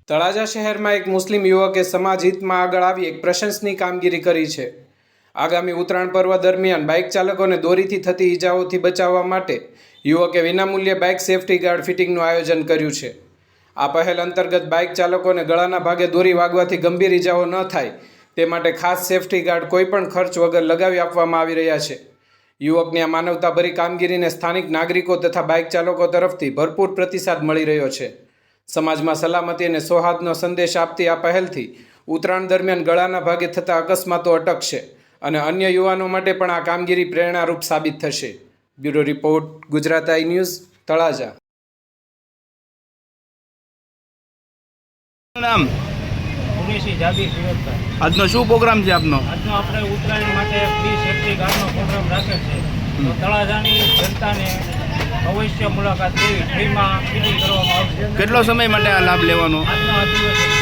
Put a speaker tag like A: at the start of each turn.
A: તળાજા શહેરમાં એક મુસ્લિમ યુવકે સમાજ હિતમાં આગળ આવી એક પ્રશંસનીય કામગીરી કરી છે। આગામી ઉત્તરાયણ પર્વ દરમિયાન બાઇક ચાલકોને દોરીથી થતી ઈજાઓથી બચાવવા માટે યુવકે વિનામૂલ્યે બાઇક સેફટી ગાર્ડ ફિટિંગનું આયોજન કર્યું છે। આ પહેલ અંતર્ગત બાઇક ચાલકોને ગળાના ભાગે દોરી વાગવાથી ગંભીર ઈજાઓ ન થાય તે માટે ખાસ સેફટી ગાર્ડ કોઈપણ ખર્ચ વગર લગાવી આપવામાં આવી રહ્યા છે। યુવકની આ માનવતાભરી કામગીરીને સ્થાનિક નાગરિકો તથા બાઇક ચાલકો તરફથી ભરપૂર પ્રતિસાદ મળી રહ્યો છે। સમાજમાં સલામતી અને સૌહાર્દનો સંદેશ આપતી આ પહેલથી ઉત્તરાયણ દરમિયાન ગળાના ભાગે થતા અકસ્માતો અટકશે અને અન્ય યુવાનો માટે પણ આ કામગીરી પ્રેરણારૂપ સાબિત થશે। બ્યુરો રિપોર્ટ, ગુજરાત આઈ ન્યૂઝ, તળાજા।
B: નામ
C: ઉમેશી જાબી ફિરોઝભાઈ।
B: આજનો શું પ્રોગ્રામ છે આપનો?
C: આજનો આપણે ઉત્તરાયણ માટે ફ્રી સેફટી ગાર્ડનો પ્રોગ્રામ રાખેલ છે। તો તળાજાની જનતાને અવશ્ય મુલાકાત લેવી, ફ્રીમાં ફિટિંગ કરવામાં આવશે।
B: કેટલો સમય માટે આ લાભ લેવાનો?
C: આજનો આ દિવસ